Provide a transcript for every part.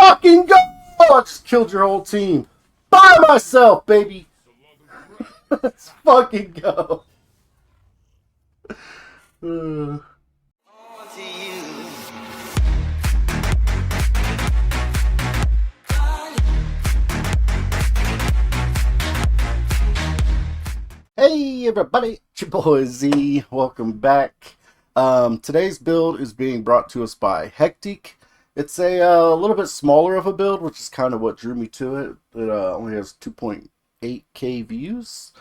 fucking go! I just killed your whole team. By myself, baby. Let's fucking go. Hey everybody, it's your boy Z. Welcome back. Today's build is being brought to us by Hectic. It's a little bit smaller of a build, which is kind of what drew me to it. It only has 2.8k views,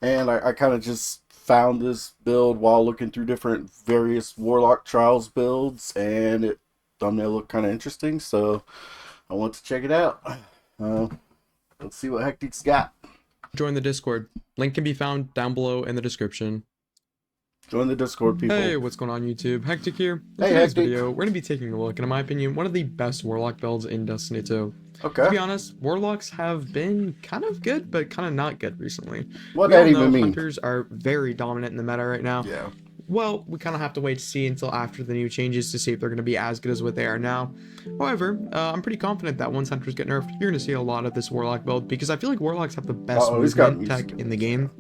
and I kind of just found this build while looking through different various Warlock Trials builds, and it thumbnail looked kind of interesting, so I want to check it out. Let's see what Hectic's got. Join the Discord. Link can be found down below in the description. Join the Discord, people. Hey, what's going on YouTube? Hectic here. In Hey, today's Hectic. video, we're going to be taking a look, and in my opinion, one of the best Warlock builds in Destiny 2. Okay. To be honest, Warlocks have been kind of good, but kind of not good recently. What We all that even know mean? Hunters are very dominant in the meta right now. Yeah. Well, we kind of have to wait to see until after the new changes to see if they're going to be as good as what they are now. However, I'm pretty confident that once Hunters get nerfed, you're going to see a lot of this Warlock build, because I feel like Warlocks have the best movement tech in the game.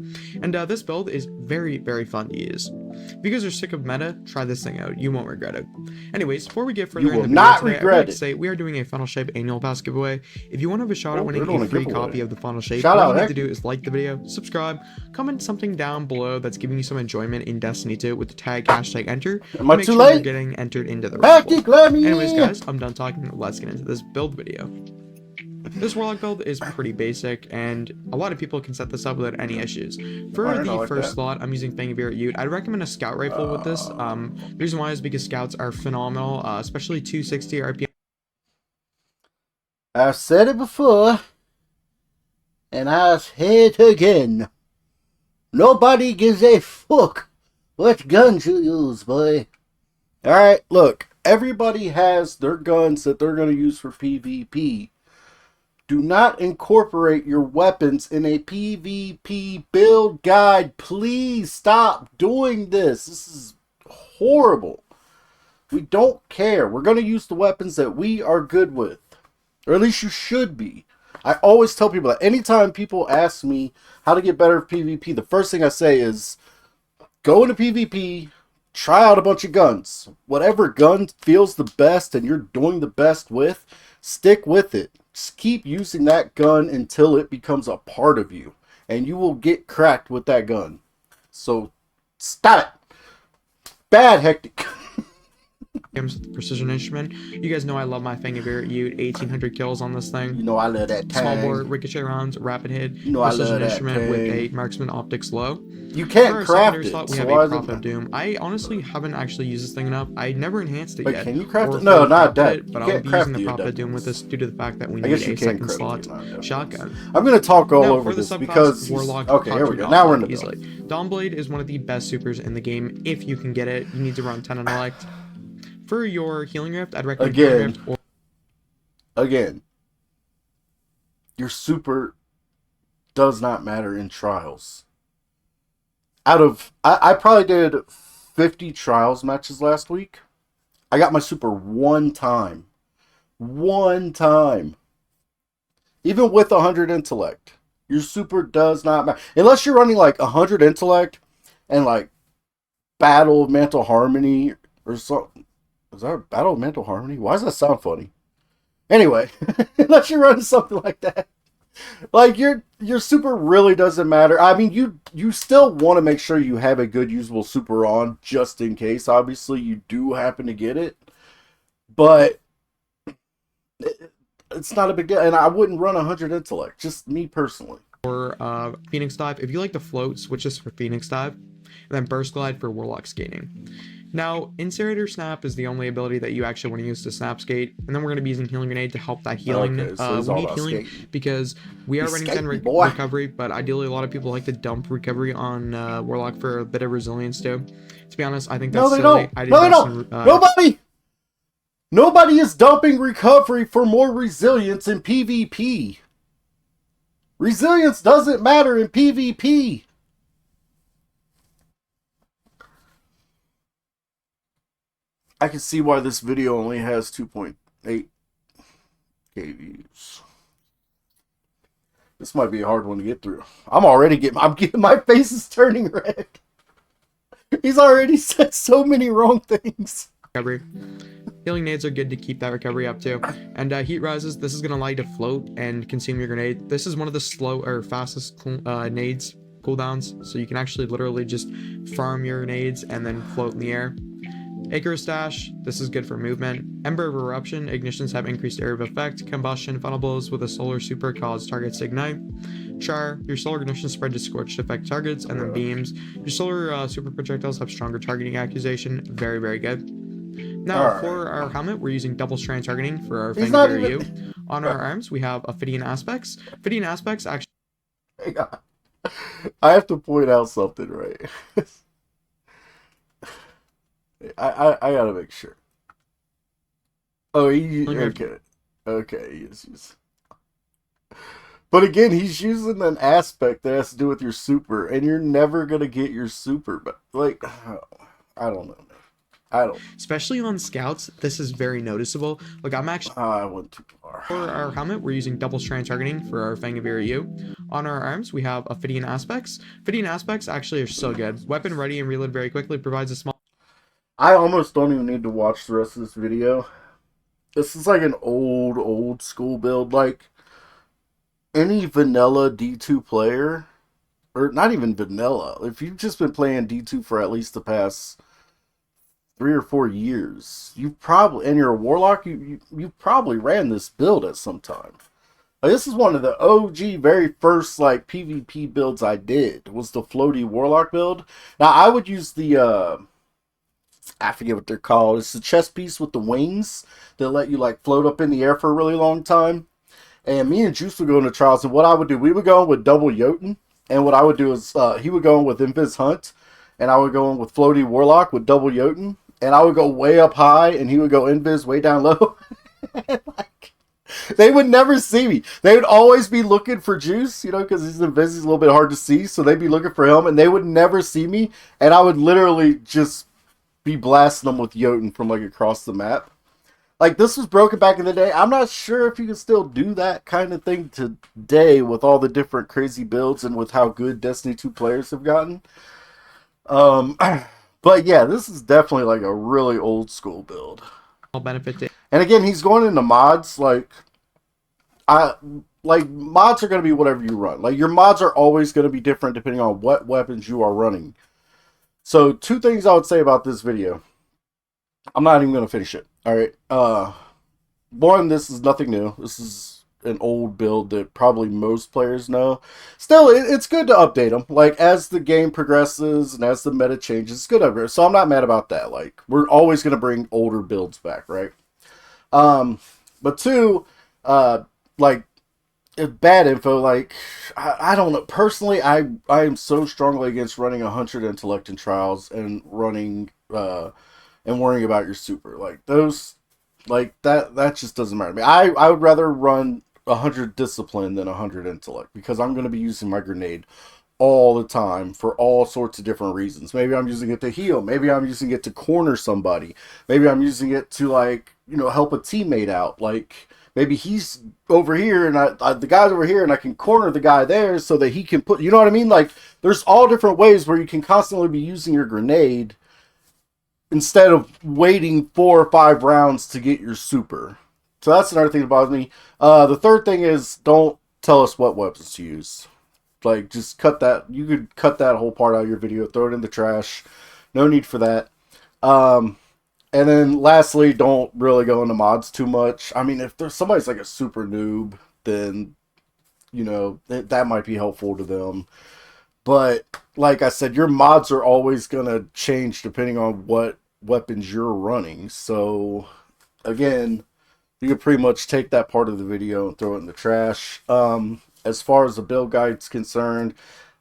And this build is very, very fun to use. If you guys are sick of meta, try this thing out. You won't regret it. Anyways, before we get further into the video today, I'd like to say we are doing a Funnel Shape annual pass giveaway. If you want to have a shot at winning a free copy of the Funnel Shape, all you need to do is like the video, subscribe, comment something down below that's giving you some enjoyment in Destiny 2 with the tag hashtag enter. Am I make too sure late? you're getting entered into the raffle. Anyways, Anyways, guys, I'm done talking. Let's get into this build video. This Warlock build is pretty basic, and a lot of people can set this up without any issues. For the first slot, I'm using Fang of Ute. I'd recommend a scout rifle with this. The reason why is because scouts are phenomenal, especially 260 RPM. I've said it before, and I'll say it again. Nobody gives a fuck what guns you use, boy. Alright, look, everybody has their guns that they're going to use for PvP. Do not incorporate your weapons in a PvP build guide. Please stop doing this. This is horrible. We don't care. We're going to use the weapons that we are good with. Or at least you should be. I always tell people that anytime people ask me how to get better at PvP, the first thing I say is go into PvP, try out a bunch of guns. Whatever gun feels the best and you're doing the best with, stick with it. Just keep using that gun until it becomes a part of you, and you will get cracked with that gun. So stop it. Bad Hectic. Precision instrument. You guys know I love my Fang of Ute. 1800 kills on this thing. You know I love that tang. Small bore, ricochet rounds, rapid hit. You know precision I love that instrument tang. with a marksman optics low. You can't craft it. Slot, we so have a Prophet of Doom. I honestly haven't actually used this thing enough. I never enhanced it Wait, yet. can you craft it? No, not that. But I'll be using the Prophet of Doom with this due to the fact that we need a second slot shotgun. I'm going to talk all over this because Warlock, okay, here we go. Now we're in the easily. Dawnblade is one of the best supers in the game. If you can get it, you need to run 10 and elect. For your healing rift, I'd recommend healing rift. Again, your super does not matter in trials. Out of I probably did 50 trials matches last week. I got my super one time. One time. Even with 100 intellect. Your super does not matter. Unless you're running like 100 intellect and like Battle of Mental Harmony or something. Is that a Battle of Mental Harmony? Why does that sound funny? Anyway, unless you're running something like that. Like your super really doesn't matter. I mean, you still want to make sure you have a good usable super on just in case. Obviously, you do happen to get it, but it's not a big deal. And I wouldn't run 100 intellect. Just me personally. Or Phoenix Dive. If you like the float, switch this for Phoenix Dive, and then Burst Glide for Warlock Skating. Now, Incinerator Snap is the only ability that you actually want to use to snap skate, and then we're going to be using Healing Grenade to help that healing. Okay, so we need healing because we are running 10 recovery, but ideally a lot of people like to dump recovery on Warlock for a bit of resilience too. To be honest, I think that's silly. No, they don't. Nobody is dumping recovery for more resilience in PvP. Resilience doesn't matter in PvP. I can see why this video only has 2.8k views. This might be a hard one to get through. I'm getting my face is turning red. He's already said so many wrong things. Recovery. Healing nades are good to keep that recovery up too. And heat rises, this is going to allow you to float and consume your grenade. This is one of the slow or fastest nades cooldowns, so you can actually literally just farm your nades and then float in the air. Acre Stash, this is good for movement. Ember of Eruption, ignitions have increased area of effect. Combustion, funnel blows with a solar super cause targets to ignite. Char, your solar ignition spread to scorched affect targets. And then Beams, your solar super projectiles have stronger targeting accusation. Very, very good. Now, for our helmet, we're using double strand targeting for our Fang of you. On our arms, we have Ophidian Aspects. Ophidian Aspects actually... Hang on. I have to point out something, right? I gotta make sure. Oh, okay. Okay, he's... But again, he's using an aspect that has to do with your super, and you're never gonna get your super, but like, I don't know. Especially on scouts, this is very noticeable. Look, I'm actually... I went too far. For our helmet, we're using double strand targeting for our Fang of you. On our arms, we have Ophidian Aspects. Ophidian Aspects actually are so good. Weapon ready and reload very quickly, provides a small... I almost don't even need to watch the rest of this video. This is like an old school build. Like, any vanilla D2 player, or not even vanilla, if you've just been playing D2 for at least the past 3 or 4 years, you've probably, and you're a Warlock, you probably ran this build at some time. Like, this is one of the OG very first like PvP builds I did, was the floaty Warlock build. Now I would use the I forget what they're called. It's the chest piece with the wings that let you like float up in the air for a really long time. And me and Juice would go into trials, and what I would do, we would go in with double Jotun, and what I would do is he would go in with Invis Hunt, and I would go in with floaty Warlock with double Jotun, and I would go way up high, and he would go Invis way down low. Like, they would never see me. They would always be looking for Juice, you know, because he's Invis, he's a little bit hard to see, so they'd be looking for him, and they would never see me, and I would literally just be blasting them with Jotun from like across the map. Like, this was broken back in the day. I'm not sure if you can still do that kind of thing today with all the different crazy builds and with how good Destiny 2 players have gotten. But yeah, this is definitely like a really old school build. Benefit to... And again, he's going into mods. Like mods are going to be whatever you run. Like, your mods are always going to be different depending on what weapons you are running. So 2 things I would say about this video. I'm not even going to finish it. Alright. One, this is nothing new. This is an old build that probably most players know. Still, it's good to update them. Like, as the game progresses and as the meta changes, it's good to upgrade. So I'm not mad about that. Like, we're always going to bring older builds back, right? But 2, like, bad info, like, I don't know. Personally, I am so strongly against running 100 intellect in trials and running, and worrying about your super. Like, those, like, that just doesn't matter to me. I would rather run 100 discipline than 100 intellect, because I'm going to be using my grenade all the time for all sorts of different reasons. Maybe I'm using it to heal. Maybe I'm using it to corner somebody. Maybe I'm using it to, like, you know, help a teammate out. Like, maybe he's over here and the guy's over here and I can corner the guy there so that he can put, you know what I mean? Like, there's all different ways where you can constantly be using your grenade instead of waiting 4 or 5 rounds to get your super. So that's another thing that bothers me. The third thing is, don't tell us what weapons to use. Like, just cut that. You could cut that whole part out of your video, throw it in the trash. No need for that. And then lastly, don't really go into mods too much. I mean, if there's somebody's like a super noob, then, you know, that might be helpful to them. But like I said, your mods are always going to change depending on what weapons you're running. So, again, you can pretty much take that part of the video and throw it in the trash. As far as the build guide's concerned,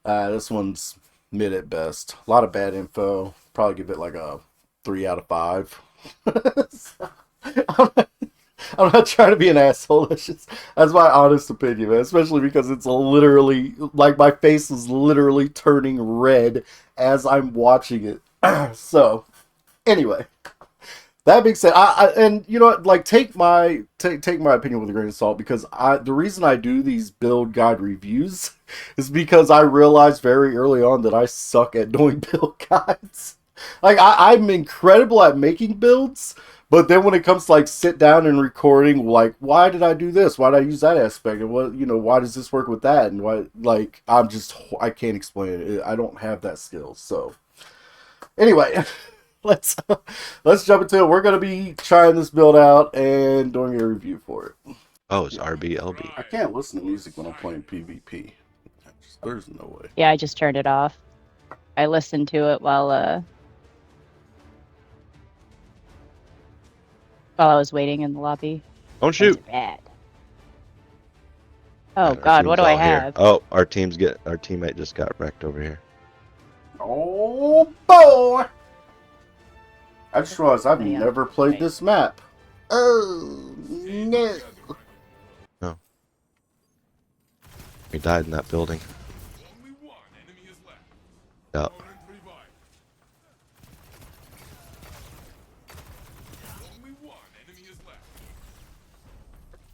this one's mid at best. A lot of bad info. Probably give it like a 3 out of 5. I'm not trying to be an asshole. That's my honest opinion, man. Especially because it's literally, like, my face is literally turning red as I'm watching it. So, anyway. That being said, and you know what, like take my opinion with a grain of salt, because the reason I do these build guide reviews is because I realized very early on that I suck at doing build guides. Like I'm incredible at making builds, but then when it comes to like sit down and recording, like why did I do this? Why did I use that aspect? And what, you know, why does this work with that? And why, like I can't explain it. I don't have that skill. So anyway. let's jump into it. We're gonna be trying this build out and doing a review for it. Oh, it's RBLB. I can't listen to music when I'm playing PvP. There's no way. Yeah, I just turned it off. I listened to it while I was waiting in the lobby. Don't shoot. Bad. Oh God, what do I have? Oh, our teammate just got wrecked over here. Oh boy! I just realized I've never played this map. Oh no! No. He died in that building. Yep.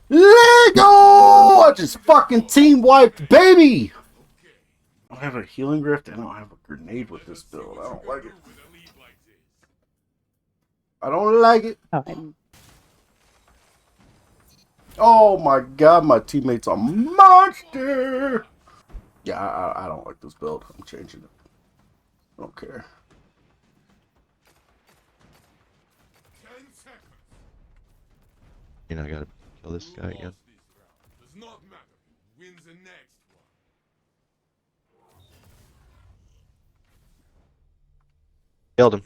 Lego! I just fucking team wiped, baby! I don't have a healing rift. I don't have a grenade with this build. I don't like it. I don't like it. Oh my god, my teammate's a monster! Yeah, I don't like this build. I'm changing it. I don't care. You know, I gotta kill this guy again. Killed him.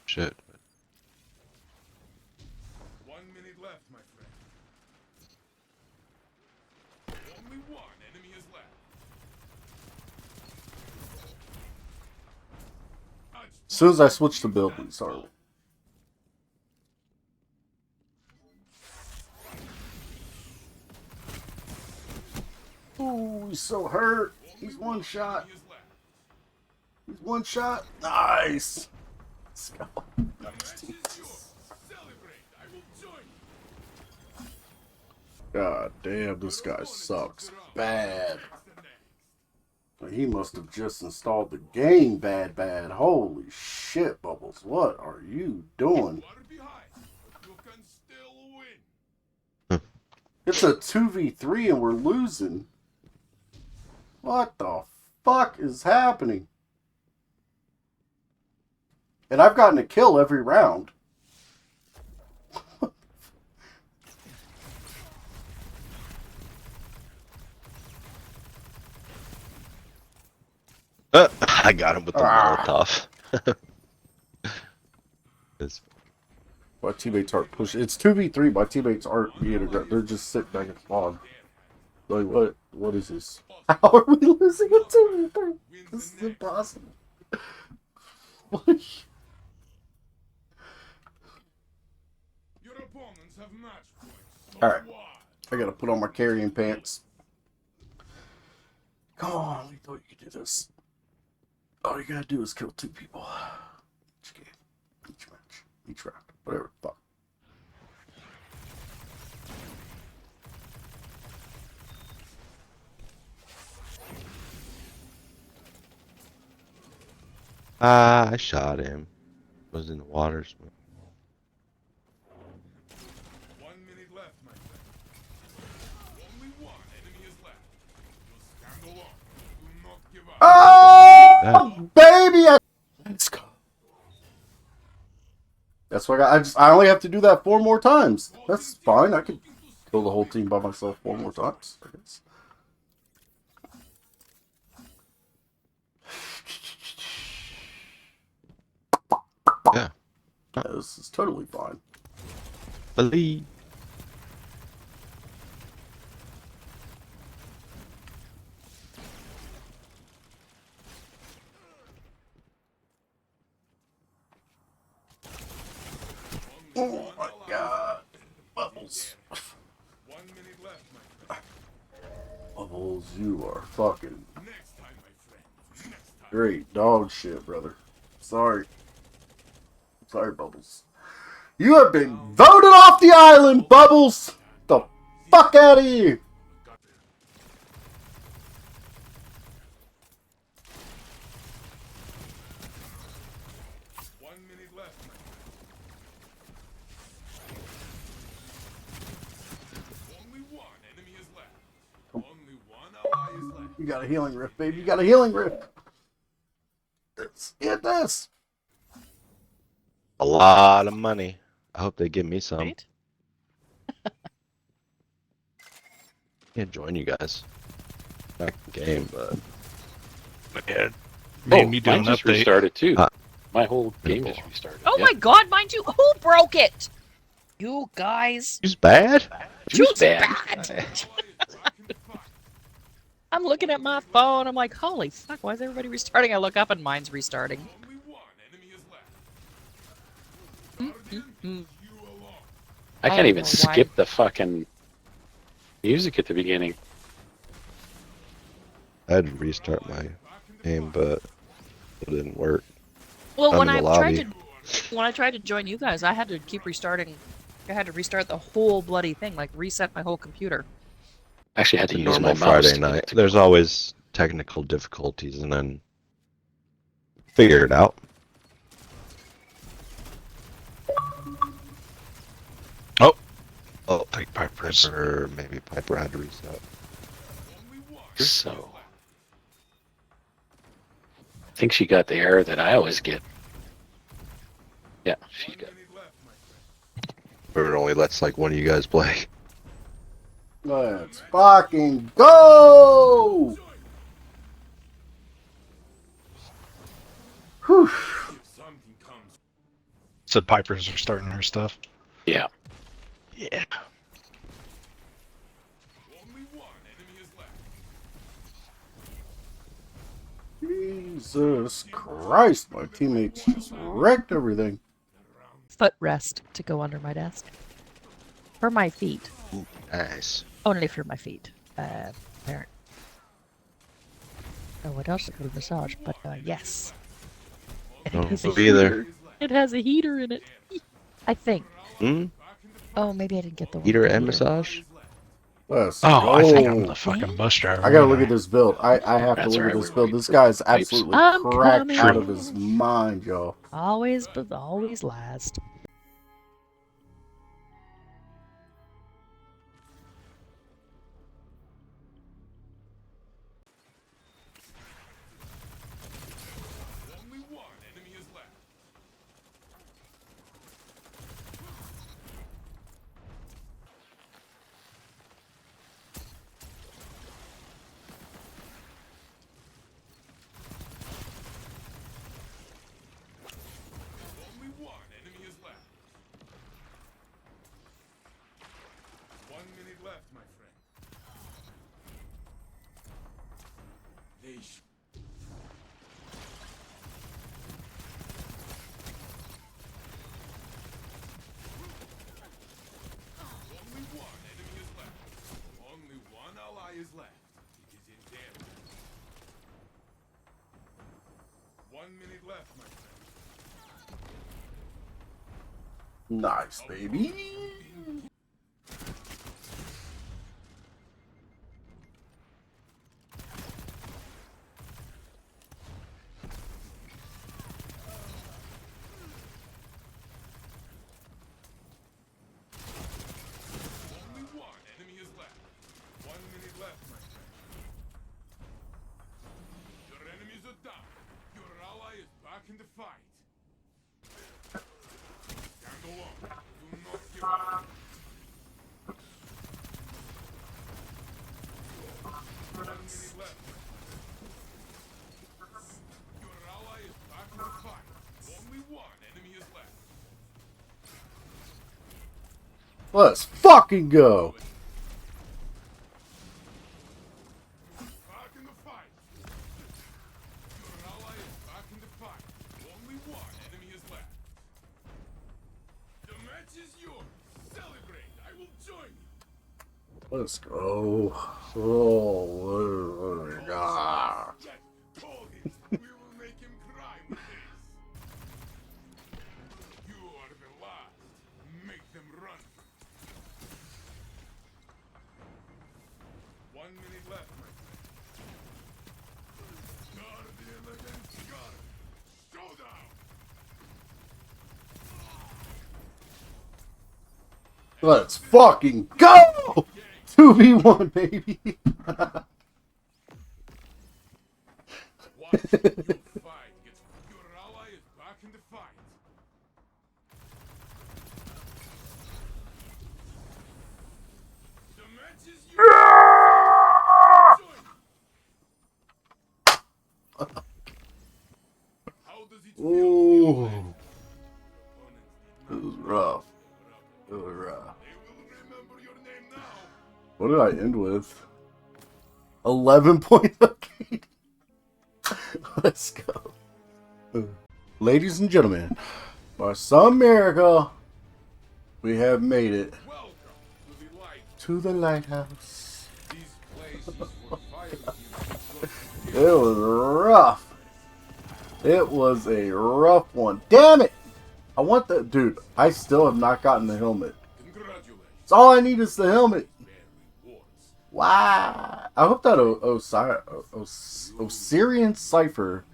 Shit. 1 minute left, my friend. Only one enemy is left. As soon as I switch to build, we start. Ooh, he's so hurt. He's one shot. He's one shot. Nice. Let's go. God damn, this guy sucks bad. He must have just installed the game bad. Holy shit, Bubbles. What are you doing? It's a 2v3 and we're losing. What the fuck is happening? And I've gotten a kill every round. I got him with the Molotov. My teammates aren't pushing. It's 2v3. My teammates aren't being aggressive. They're just sitting back and spawn. Like, what is this? How are we losing a 2v3? This is impossible. What? Alright. I gotta put on my carrying pants. Come on, we thought you could do this. All you gotta do is kill 2 people. Each game. Each match. Each round. Whatever. Fuck. I shot him. Was in the waters. 1 minute left, my friend. Only one enemy is left. Just stand alone. Do not give up. Oh, baby! Let's go. That's what I only have to do that 4 more times. That's fine. I could kill the whole team by myself 4 more times, I guess. Yeah. This is totally fine. Believe. Oh my god. Bubbles. 1 minute left, my friend. Bubbles, you are fucking Next time, my friend. Next time. great dog shit, brother. Sorry. Sorry, Bubbles. You have been voted off the island, Bubbles! The fuck out of here! You got a healing rift, baby. You got a healing rift. Let's get this. A lot of money. I hope they give me some. Right? Can't join you guys. Back in the game, but Yeah, me do mine an just update. restarted too. Ah. My whole game just restarted. Oh yeah. my god, mind you, who broke it? You guys. he's bad. Jude's bad. bad. I'm looking at my phone. I'm like, holy fuck, why is everybody restarting? I look up and mine's restarting. I can't I even don't know why. skip the fucking music at the beginning. I had to restart my game, but it didn't work. Well, I'm when in I the tried to join you guys, I had to keep restarting. I had to restart the whole bloody thing, like reset my whole computer. Actually, I had to It's a use my normal mouse Friday to get it night. to There's go. always technical difficulties, and then figure it out. Oh, Take Piper's. Piper, maybe Piper had to reset. So, I think she got the error that I always get. Yeah, she got. Or it only lets like one of you guys play. Let's fucking go! Whew. Said Piper's are starting her stuff. Yeah. Yeah. Jesus Christ, my teammates just wrecked everything. Footrest to go under my desk. For my feet. Nice. Only for my feet. Apparent. Oh, what else? A massage, but yes. And Oh, it has a be there. heater. It has a heater in it. I think. Hmm? Oh, maybe I didn't get the one. Heater with the and massage? Let's Oh, go. I think I'm the fucking bus driver. I gotta ain't look at this build. I have to That's look right, at this we're build. waiting This for guy's pipes. absolutely I'm cracked out coming. of his mind, y'all. Always, but always last. Nice, baby. Let's fucking go. Let's go. Oh, God. Told him we will make him cry with this. You are the last. Make them run. 1 minute left, my friend. Guardian against guard. Showdown. Let's fucking go! 2v1, baby. Watch you fight. Your ally is back in the fight. The match is yours. How does it feel? Ooh. It was rough. It was rough. They will remember your name now. What did I end with? 11-point lead. Let's go. Ladies and gentlemen, by some miracle, we have made it Welcome to the light. to the lighthouse. This place is for fighting you. It was rough. It was a rough one. Damn it! I want the dude. I still have not gotten the helmet. Congratulations. It's all I need is the helmet. Man rewards. Wow. I hope that Osirian cipher.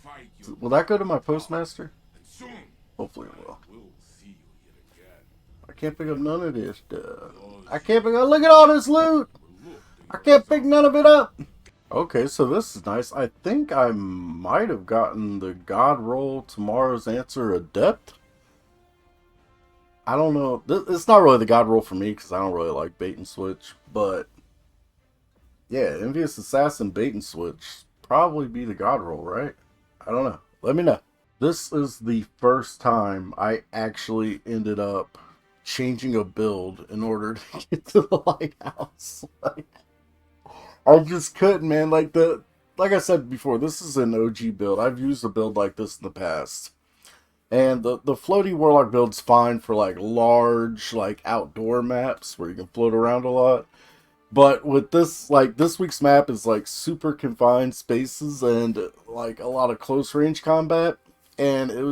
Fight you. Will that go to my postmaster? And soon Hopefully it will. we'll see you here again. I can't pick up none of this stuff. I can't pick up. Look at all this loot. I can't pick none of it up. Okay, so this is nice. I think I might have gotten the God roll Tomorrow's Answer Adept. I don't know. It's not really the God roll for me because I don't really like bait and switch. But yeah, Envious Assassin bait and switch probably be the God roll, right? I don't know. Let me know. This is the first time I actually ended up changing a build in order to get to the lighthouse. I just couldn't, man. Like I said before, this is an OG build. I've used a build like this in the past. And the floaty Warlock build's fine for like large, like outdoor maps where you can float around a lot. But with this, like this week's map is like super confined spaces and like a lot of close range combat. And it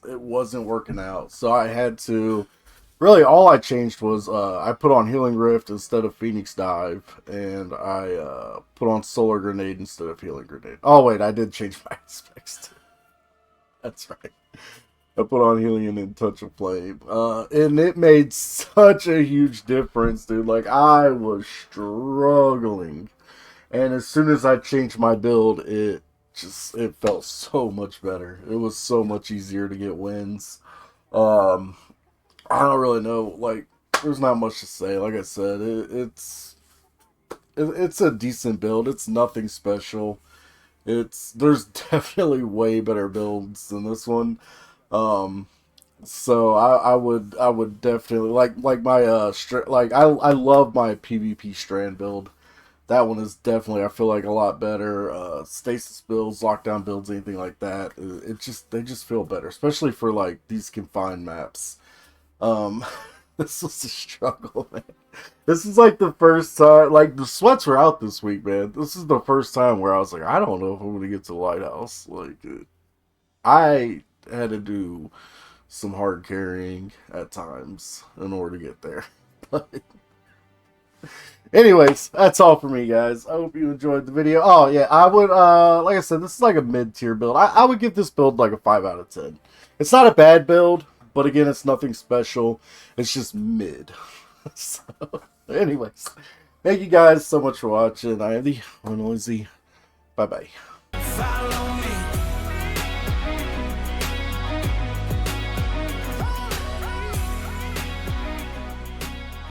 wasn't working out. So I had to, really all I changed was I put on Healing Rift instead of Phoenix Dive. And I put on Solar Grenade instead of Healing Grenade. Oh wait, I did change my aspects too. That's right. I put on Healing and then Touch of Flame. And it made such a huge difference, dude. Like, I was struggling. And as soon as I changed my build, it felt so much better. It was so much easier to get wins. I don't really know. Like, there's not much to say. Like I said, it's a decent build. It's nothing special. There's definitely way better builds than this one. So I would definitely like my I love my PvP Strand build. That one is definitely, I feel like, a lot better. Stasis builds, lockdown builds, anything like that. They just feel better, especially for like these confined maps. This was a struggle, man. This is like the first time, like the sweats were out this week, man. This is the first time where I was like, I don't know if I'm gonna get to the lighthouse. Like, I had to do some hard carrying at times in order to get there. But anyways, that's all for me, guys. I hope you enjoyed the video. Oh yeah, I would like I said, this is like a mid-tier build. I would give this build like a 5 out of 10. It's not a bad build, but again, it's nothing special. It's just mid. So anyways, thank you guys so much for watching. I am the Noisy. Bye bye.